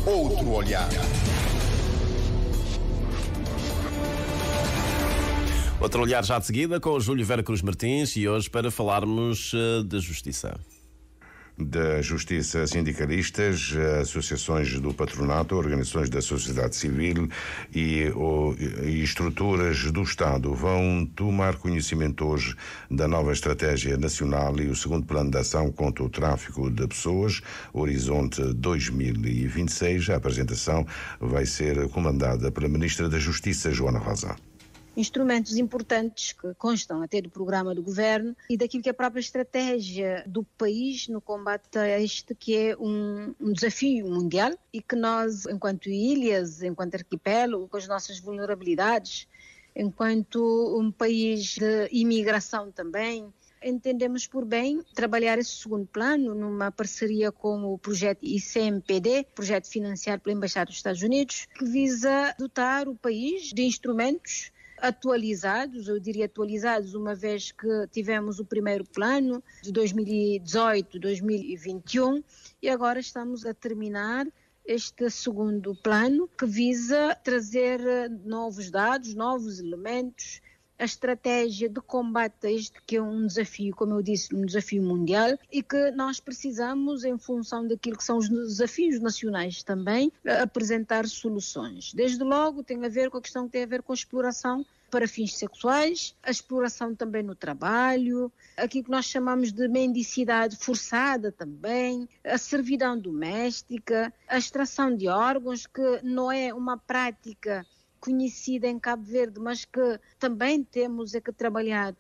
Outro olhar. Outro olhar já de seguida com o Júlio Vera Cruz Martins e hoje para falarmos de justiça. Da Justiça, sindicalistas, associações do patronato, organizações da sociedade civil e estruturas do Estado vão tomar conhecimento hoje da nova estratégia nacional e o segundo plano de ação contra o tráfico de pessoas, Horizonte 2026. A apresentação vai ser comandada pela Ministra da Justiça, Joana Rosa. Instrumentos importantes que constam até do programa do Governo e daquilo que é a própria estratégia do país no combate a este que é um desafio mundial e que nós, enquanto ilhas, enquanto arquipélago, com as nossas vulnerabilidades, enquanto um país de imigração também, entendemos por bem trabalhar esse segundo plano numa parceria com o projeto ICMPD, projeto financiado pela Embaixada dos Estados Unidos, que visa dotar o país de instrumentos atualizados, eu diria atualizados, uma vez que tivemos o primeiro plano de 2018-2021 e agora estamos a terminar este segundo plano que visa trazer novos dados, novos elementos, a estratégia de combate a este que é um desafio, como eu disse, um desafio mundial e que nós precisamos, em função daquilo que são os desafios nacionais também, apresentar soluções. Desde logo tem a ver com a questão que tem a ver com a exploração para fins sexuais, a exploração também no trabalho, aquilo que nós chamamos de mendicidade forçada também, a servidão doméstica, a extração de órgãos, que não é uma prática conhecida em Cabo Verde, mas que também temos que trabalhando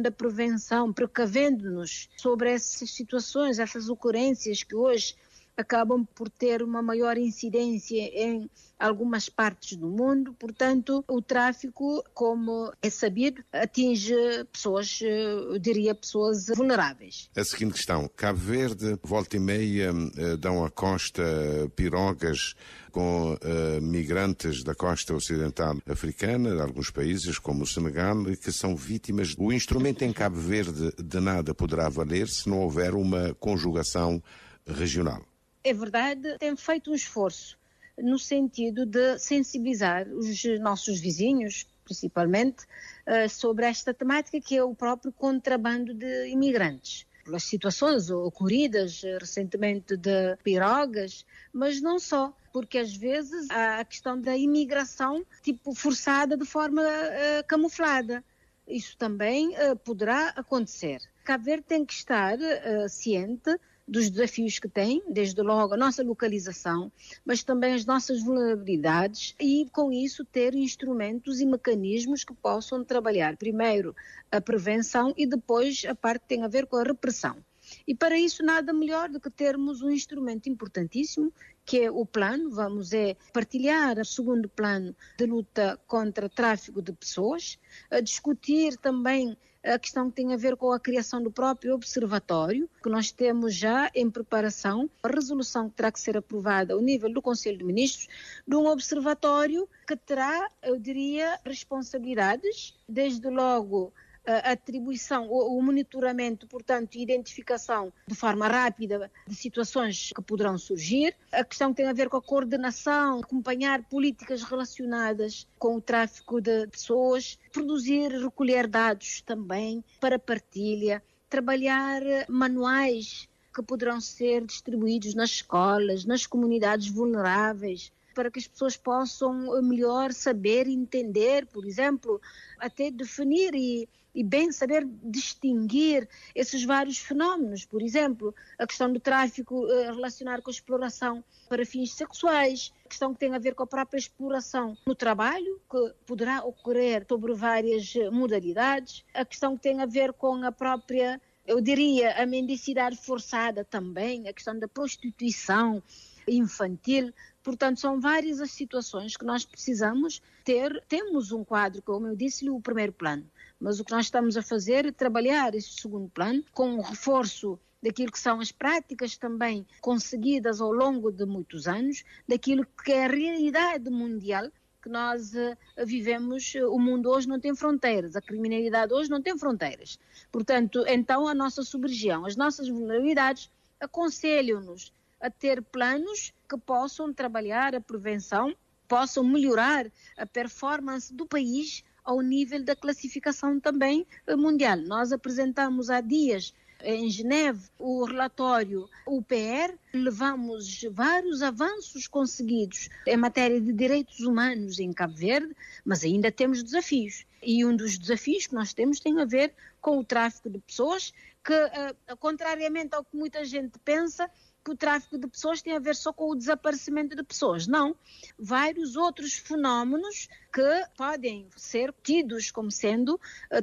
a prevenção, precavendo-nos sobre essas situações, essas ocorrências que hoje acabam por ter uma maior incidência em algumas partes do mundo. Portanto, o tráfico, como é sabido, atinge pessoas, eu diria, pessoas vulneráveis. A seguinte questão: Cabo Verde, volta e meia, dão à costa pirogas com migrantes da costa ocidental africana, de alguns países como o Senegal, que são vítimas. O instrumento em Cabo Verde de nada poderá valer se não houver uma conjugação regional. É verdade, tem feito um esforço no sentido de sensibilizar os nossos vizinhos, principalmente, sobre esta temática que é o próprio contrabando de imigrantes. Pelas situações ocorridas recentemente de pirogas, mas não só, porque às vezes há a questão da imigração tipo forçada de forma camuflada. Isso também poderá acontecer. Cabo Verde tem que estar ciente dos desafios que tem, desde logo a nossa localização, mas também as nossas vulnerabilidades e com isso ter instrumentos e mecanismos que possam trabalhar primeiro a prevenção e depois a parte que tem a ver com a repressão. E para isso nada melhor do que termos um instrumento importantíssimo que é o plano, vamos partilhar o segundo plano de luta contra o tráfico de pessoas, a discutir também a questão que tem a ver com a criação do próprio observatório, que nós temos já em preparação, a resolução que terá que ser aprovada ao nível do Conselho de Ministros, de um observatório que terá, eu diria, responsabilidades, desde logo a atribuição, o monitoramento, portanto, e identificação de forma rápida de situações que poderão surgir, a questão que tem a ver com a coordenação, acompanhar políticas relacionadas com o tráfico de pessoas, produzir, recolher dados também para partilha, trabalhar manuais que poderão ser distribuídos nas escolas, nas comunidades vulneráveis, para que as pessoas possam melhor saber e entender, por exemplo, até definir e bem saber distinguir esses vários fenómenos. Por exemplo, a questão do tráfico relacionado com a exploração para fins sexuais, a questão que tem a ver com a própria exploração no trabalho, que poderá ocorrer sobre várias modalidades, a questão que tem a ver com a própria, eu diria, a mendicidade forçada também, a questão da prostituição infantil. Portanto, são várias as situações que nós precisamos ter. Temos um quadro, como eu disse-lhe, o primeiro plano, mas o que nós estamos a fazer é trabalhar esse segundo plano com um reforço daquilo que são as práticas também conseguidas ao longo de muitos anos, daquilo que é a realidade mundial que nós vivemos. O mundo hoje não tem fronteiras, a criminalidade hoje não tem fronteiras. Portanto, então a nossa sub-região, as nossas vulnerabilidades aconselham-nos a ter planos que possam trabalhar a prevenção, possam melhorar a performance do país ao nível da classificação também mundial. Nós apresentamos há dias em Geneve o relatório UPR, levamos vários avanços conseguidos em matéria de direitos humanos em Cabo Verde, mas ainda temos desafios. E um dos desafios que nós temos tem a ver com o tráfico de pessoas, que, contrariamente ao que muita gente pensa, que o tráfico de pessoas tem a ver só com o desaparecimento de pessoas. Não. Vários outros fenómenos que podem ser tidos como sendo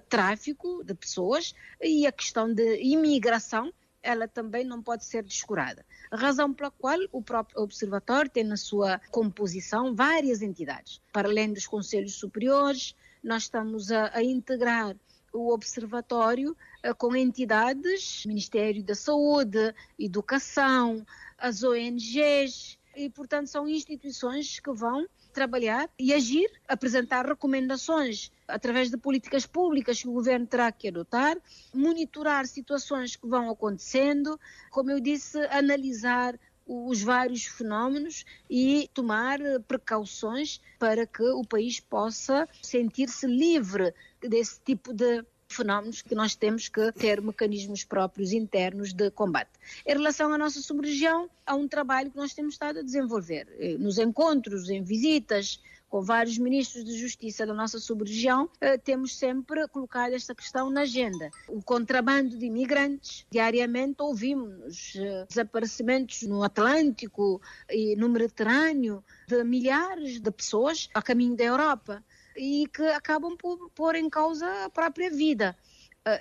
tráfico de pessoas, e a questão de imigração, ela também não pode ser descurada. A razão pela qual o próprio Observatório tem na sua composição várias entidades. Para além dos conselhos superiores, nós estamos a integrar o Observatório com entidades, Ministério da Saúde, Educação, as ONGs, e, portanto, são instituições que vão trabalhar e agir, apresentar recomendações através de políticas públicas que o governo terá que adotar, monitorar situações que vão acontecendo, como eu disse, analisar os vários fenómenos e tomar precauções para que o país possa sentir-se livre desse tipo de fenómenos, que nós temos que ter mecanismos próprios internos de combate. Em relação à nossa sub-região, há um trabalho que nós temos estado a desenvolver. Nos encontros, em visitas com vários ministros de Justiça da nossa sub-região, temos sempre colocado esta questão na agenda. O contrabando de imigrantes, diariamente ouvimos desaparecimentos no Atlântico e no Mediterrâneo de milhares de pessoas a caminho da Europa, e que acabam por pôr em causa a própria vida.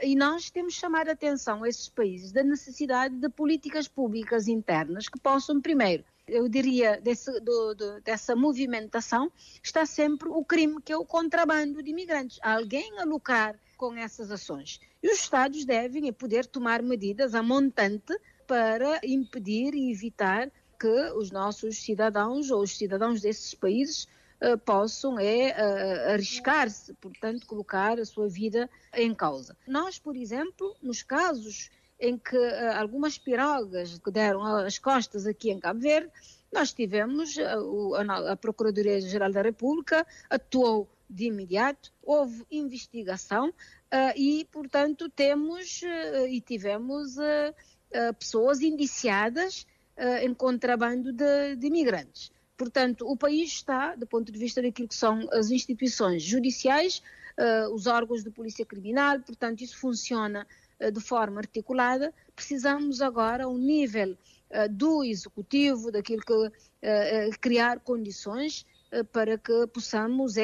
E nós temos chamado a atenção a esses países da necessidade de políticas públicas internas que possam, primeiro, eu diria, dessa movimentação, está sempre o crime, que é o contrabando de imigrantes. Há alguém a lucrar com essas ações. E os Estados devem poder tomar medidas a montante para impedir e evitar que os nossos cidadãos ou os cidadãos desses países possam arriscar-se, portanto, colocar a sua vida em causa. Nós, por exemplo, nos casos em que algumas pirogas que deram as costas aqui em Cabo Verde, nós tivemos, a Procuradoria-Geral da República atuou de imediato, houve investigação e, portanto, tivemos pessoas indiciadas em contrabando de imigrantes. Portanto, o país está, do ponto de vista daquilo que são as instituições judiciais, os órgãos de polícia criminal, portanto, isso funciona de forma articulada. Precisamos agora, ao nível do executivo, daquilo que criar condições para que possamos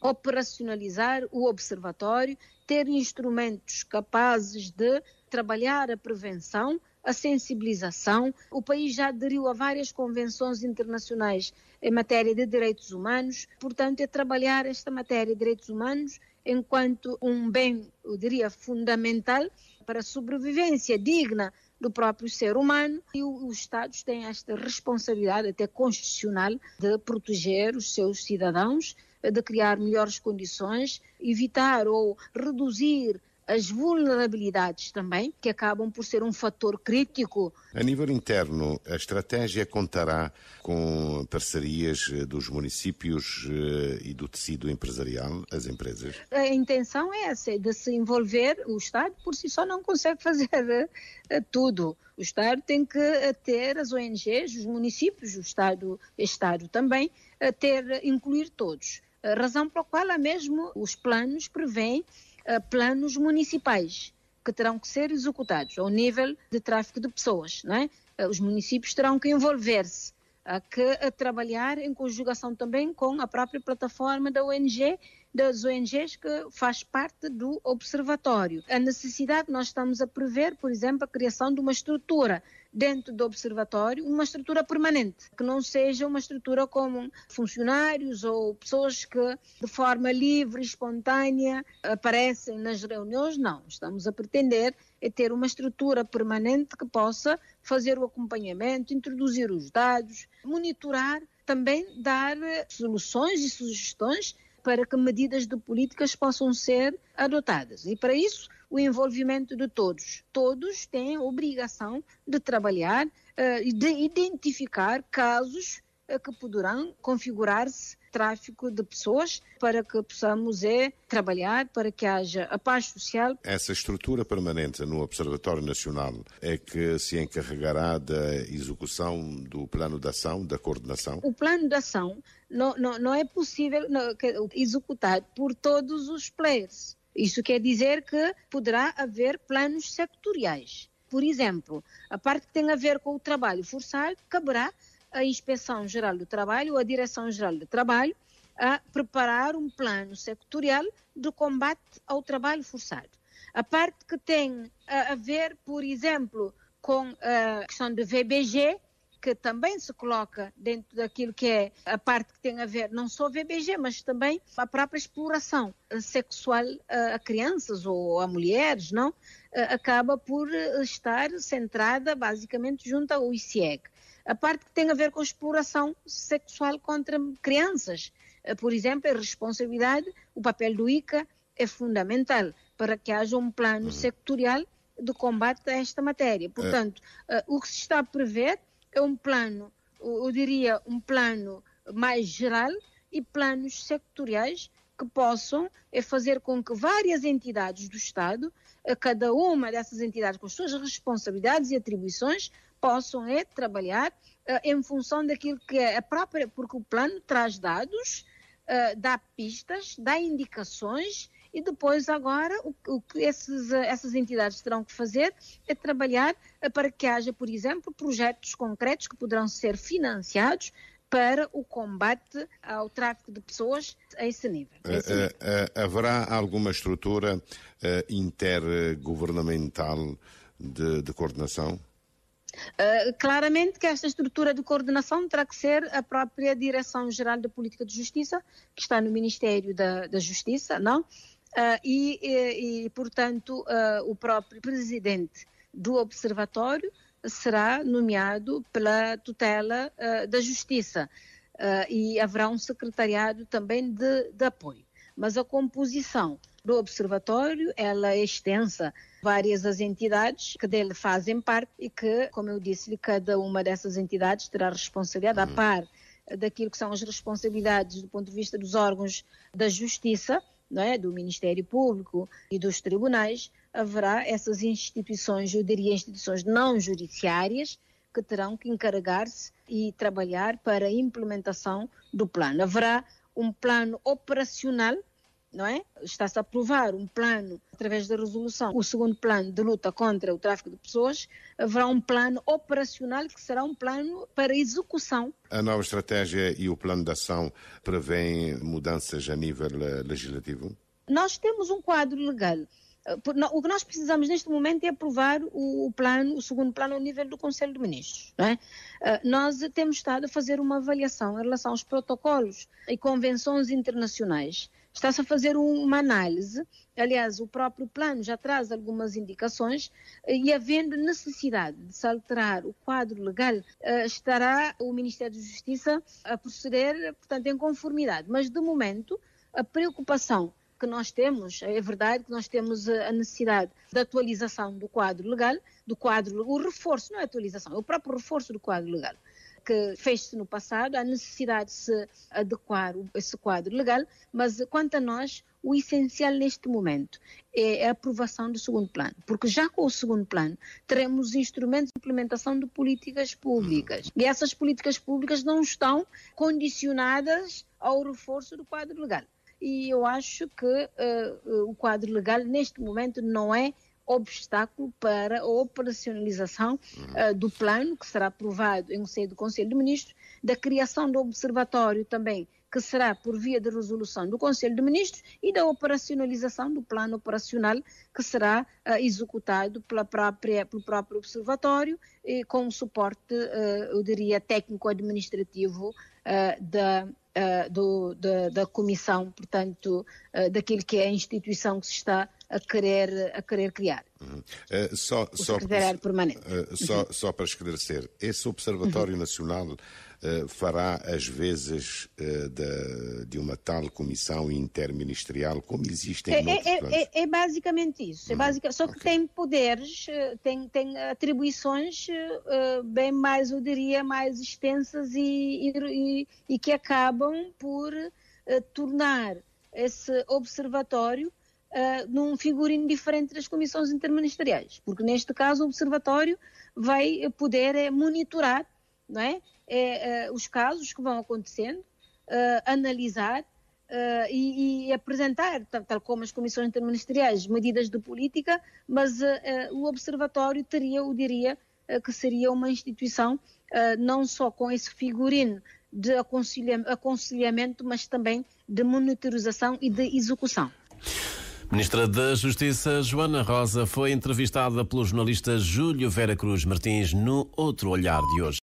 operacionalizar o observatório, ter instrumentos capazes de trabalhar a prevenção, a sensibilização. O país já aderiu a várias convenções internacionais em matéria de direitos humanos, portanto, é trabalhar esta matéria de direitos humanos enquanto um bem, eu diria, fundamental para a sobrevivência digna do próprio ser humano, e os Estados têm esta responsabilidade até constitucional de proteger os seus cidadãos, de criar melhores condições, evitar ou reduzir as vulnerabilidades também, que acabam por ser um fator crítico. A nível interno, a estratégia contará com parcerias dos municípios e do tecido empresarial, as empresas? A intenção é essa, de se envolver. O Estado por si só não consegue fazer tudo. O Estado tem que ter as ONGs, os municípios, o Estado também, incluir todos. A razão pela qual há mesmo os planos prevêem planos municipais que terão que ser executados ao nível de tráfico de pessoas, não é? Os municípios terão que envolver-se, a trabalhar em conjugação também com a própria plataforma das ONGs que faz parte do observatório. A necessidade, nós estamos a prever, por exemplo, a criação de uma estrutura dentro do observatório, uma estrutura permanente, que não seja uma estrutura como funcionários ou pessoas que de forma livre, espontânea, aparecem nas reuniões. Não, estamos a pretender ter uma estrutura permanente que possa fazer o acompanhamento, introduzir os dados, monitorar, também dar soluções e sugestões para que medidas de políticas possam ser adotadas. E para isso, o envolvimento de todos. Todos têm a obrigação de trabalhar e de identificar casos que poderão configurar-se tráfico de pessoas para que possamos trabalhar para que haja a paz social. Essa estrutura permanente no Observatório Nacional é que se encarregará da execução do plano de ação, da coordenação? O plano de ação não é possível executar por todos os players. Isso quer dizer que poderá haver planos sectoriais. Por exemplo, a parte que tem a ver com o trabalho forçado, caberá a Inspeção-Geral do Trabalho ou a Direção-Geral do Trabalho a preparar um plano sectorial de combate ao trabalho forçado. A parte que tem a ver, por exemplo, com a questão do VBG, que também se coloca dentro daquilo que é a parte que tem a ver, não só VBG, mas também a própria exploração sexual a crianças ou a mulheres, não? Acaba por estar centrada basicamente junto ao ICIEG. A parte que tem a ver com a exploração sexual contra crianças, por exemplo, a responsabilidade, o papel do ICA é fundamental para que haja um plano sectorial de combate a esta matéria. Portanto, o que se está a prever é um plano, eu diria, um plano mais geral e planos sectoriais que possam fazer com que várias entidades do Estado, cada uma dessas entidades com as suas responsabilidades e atribuições, possam trabalhar em função daquilo que é a própria, porque o plano traz dados, dá pistas, dá indicações e depois agora o que essas entidades terão que fazer é trabalhar para que haja, por exemplo, projetos concretos que poderão ser financiados para o combate ao tráfico de pessoas a esse nível. Haverá alguma estrutura intergovernamental de coordenação? Claramente que esta estrutura de coordenação terá que ser a própria Direção-Geral da Política de Justiça, que está no Ministério da Justiça, não? Portanto, o próprio presidente do Observatório será nomeado pela tutela da Justiça e haverá um secretariado também de apoio. Mas a composição do Observatório, ela é extensa, várias as entidades que dele fazem parte e que, como eu disse, cada uma dessas entidades terá responsabilidade a par daquilo que são as responsabilidades do ponto de vista dos órgãos da Justiça, não é? Do Ministério Público e dos tribunais. Haverá essas instituições, eu diria instituições não judiciárias, que terão que encarregar-se e trabalhar para a implementação do plano. Haverá um plano operacional, não é? Está-se a aprovar um plano através da resolução, o segundo plano de luta contra o tráfico de pessoas. Haverá um plano operacional que será um plano para execução. A nova estratégia e o plano de ação prevêem mudanças a nível legislativo? Nós temos um quadro legal. O que nós precisamos neste momento é aprovar o segundo plano ao nível do Conselho de Ministros. Não é? Nós temos estado a fazer uma avaliação em relação aos protocolos e convenções internacionais. Está-se a fazer uma análise, aliás, o próprio plano já traz algumas indicações e, havendo necessidade de se alterar o quadro legal, estará o Ministério da Justiça a proceder, portanto, em conformidade. Mas, de momento, a preocupação que nós temos, é verdade que nós temos a necessidade da atualização do quadro legal, o reforço, não é atualização, é o próprio reforço do quadro legal, que fez-se no passado, há necessidade de se adequar esse quadro legal, mas quanto a nós, o essencial neste momento é a aprovação do segundo plano, porque já com o segundo plano teremos instrumentos de implementação de políticas públicas e essas políticas públicas não estão condicionadas ao reforço do quadro legal. E eu acho que o quadro legal neste momento não é obstáculo para a operacionalização do plano, que será aprovado em sede do Conselho de Ministros, da criação do observatório também, que será por via de resolução do Conselho de Ministros, e da operacionalização do plano operacional, que será executado pelo próprio observatório, com o suporte, eu diria, técnico-administrativo da comissão, portanto, daquilo que é a instituição que se está a querer criar. O secretariado permanente. Só para esclarecer, esse Observatório Nacional fará as vezes de uma tal comissão interministerial, como existe em outros planos? É basicamente isso. Só que tem poderes, tem atribuições bem mais, eu diria, mais extensas e que acabam por tornar esse observatório num figurino diferente das comissões interministeriais, porque neste caso o observatório vai poder monitorar, não é? Os casos que vão acontecendo, analisar e apresentar, tal como as comissões interministeriais, medidas de política, mas o observatório teria, eu diria, que seria uma instituição não só com esse figurino de aconselhamento, mas também de monitorização e de execução. Ministra da Justiça, Joana Rosa, foi entrevistada pelo jornalista Júlio Vera Cruz Martins no Outro Olhar de hoje.